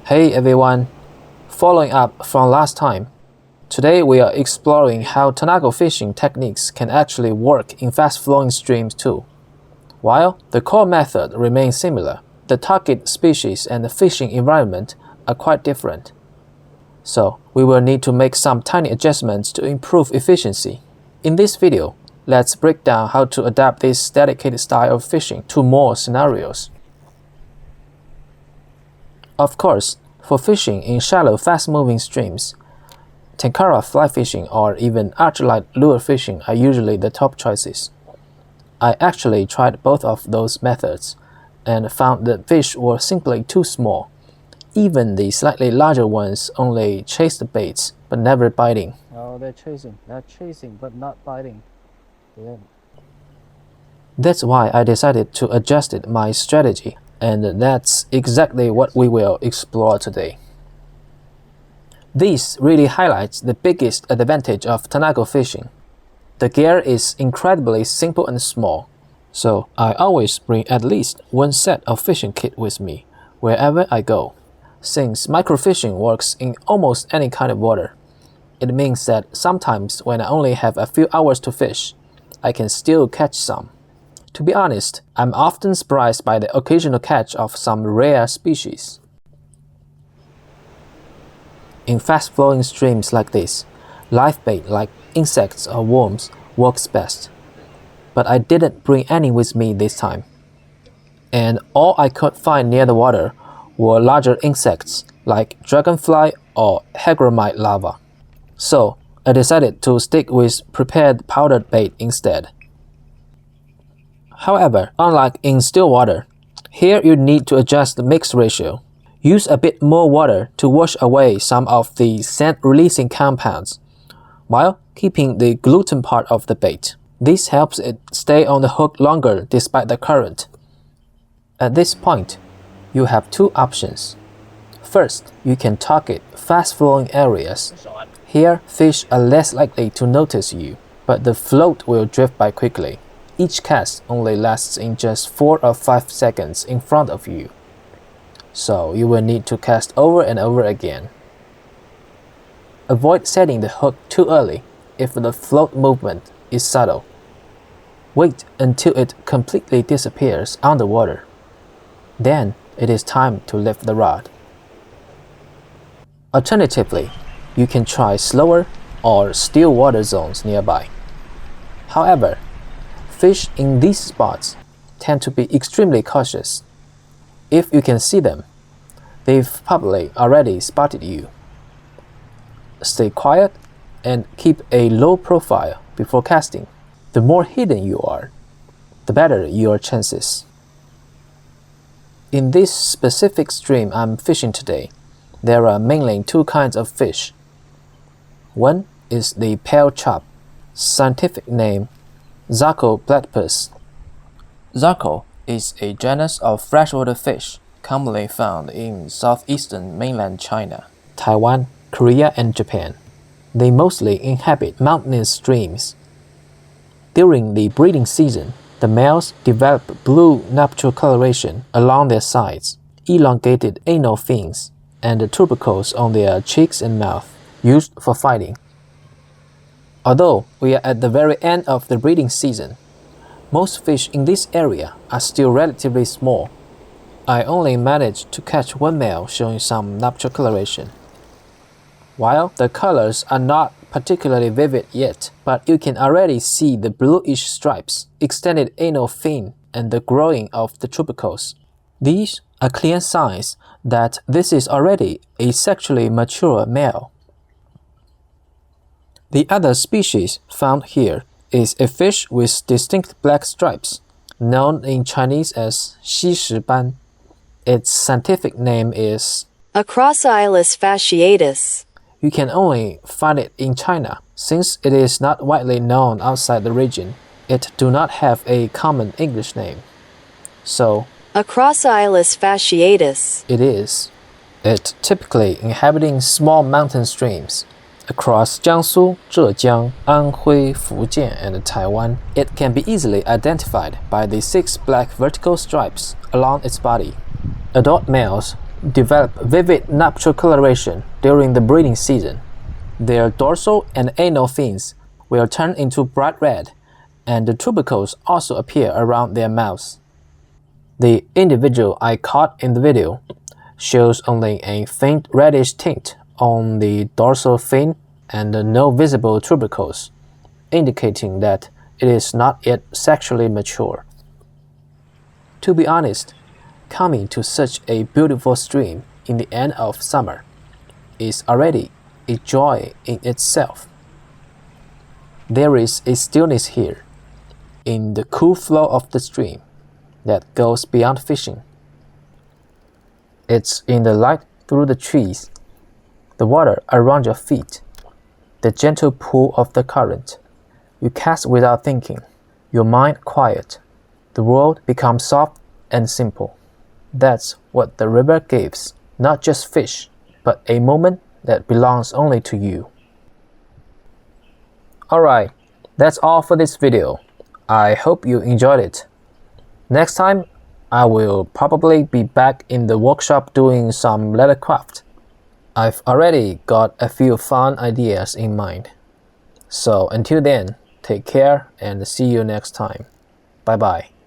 Hey everyone! Following up from last time, today we are exploring how tanago fishing techniques can actually work in fast-flowing streams too. While the core method remains similar, the target species and the fishing environment are quite different. So we will need to make some tiny adjustments to improve efficiency. In this video, let's break down how to adapt this dedicated style of fishing to more scenarios. Of course, for fishing in shallow, fast-moving streams, tenkara fly fishing or even ultralight lure fishing are usually the top choices. I actually tried both of those methods and found that fish were simply too small. Even the slightly larger ones only chase the baits, but never biting. Oh, they're chasing but not biting. Yeah. That's why I decided to adjust my strategy, and that's exactly what we will explore today. This really highlights the biggest advantage of tanago fishing. The gear is incredibly simple and small, so I always bring at least one set of fishing kit with me wherever I go. Since microfishing works in almost any kind of water, it means that sometimes when I only have a few hours to fish, I can still catch some. To be honest, I'm often surprised by the occasional catch of some rare species. In fast-flowing streams like this, live bait like insects or worms works best. But I didn't bring any with me this time. And all I could find near the water were larger insects like dragonfly or hygromite larvae. So I decided to stick with prepared powdered bait instead. However, unlike in still water, here you need to adjust the mix ratio. Use a bit more water to wash away some of the scent-releasing compounds, while keeping the gluten part of the bait. This helps it stay on the hook longer despite the current. At this point, you have two options. First, you can target fast-flowing areas. Here, fish are less likely to notice you, but the float will drift by quickly. Each cast only lasts in just 4 or 5 seconds in front of you, so you will need to cast over and over again. Avoid setting the hook too early if the float movement is subtle. Wait until it completely disappears underwater. Then it is time to lift the rod. Alternatively, you can try slower or still water zones nearby. However, fish in these spots tend to be extremely cautious. If you can see them, they've probably already spotted you. Stay quiet and keep a low profile before casting. The more hidden you are, the better your chances. In this specific stream I'm fishing today, there are mainly two kinds of fish. One is the pale chub, scientific name Zarco platypus. Zarco is a genus of freshwater fish commonly found in southeastern mainland China, Taiwan, Korea, and Japan. They mostly inhabit mountainous streams. During the breeding season, the males develop blue nuptial coloration along their sides, elongated anal fins, and tubercles on their cheeks and mouth, used for fighting. Although we are at the very end of the breeding season, most fish in this area are still relatively small. I only managed to catch one male showing some nuptial coloration. While the colors are not particularly vivid yet, but you can already see the bluish stripes, extended anal fin, and the growing of the tubercles. These are clear signs that this is already a sexually mature male. The other species found here is a fish with distinct black stripes, known in Chinese as xishiban. Its scientific name is Acrocylus fasciatus. You can only find it in China. Since it is not widely known outside the region, it do not have a common English name. So, Acrocylus fasciatus. It is. It typically inhabiting small mountain streams. Across Jiangsu, Zhejiang, Anhui, Fujian, and Taiwan, it can be easily identified by the 6 black vertical stripes along its body. Adult males develop vivid nuptial coloration during the breeding season. Their dorsal and anal fins will turn into bright red, and the tubercles also appear around their mouths. The individual I caught in the video shows only a faint reddish tint on the dorsal fin and no visible tubercles, indicating that it is not yet sexually mature. To be honest, coming to such a beautiful stream in the end of summer is already a joy in itself. There is a stillness here, in the cool flow of the stream, that goes beyond fishing. It's in the light through the trees, the water around your feet, the gentle pull of the current. You cast without thinking, your mind quiet, the world becomes soft and simple. That's what the river gives, not just fish, but a moment that belongs only to you. Alright, that's all for this video. I hope you enjoyed it. Next time, I will probably be back in the workshop doing some leather craft. I've already got a few fun ideas in mind. So until then, take care and see you next time. Bye bye.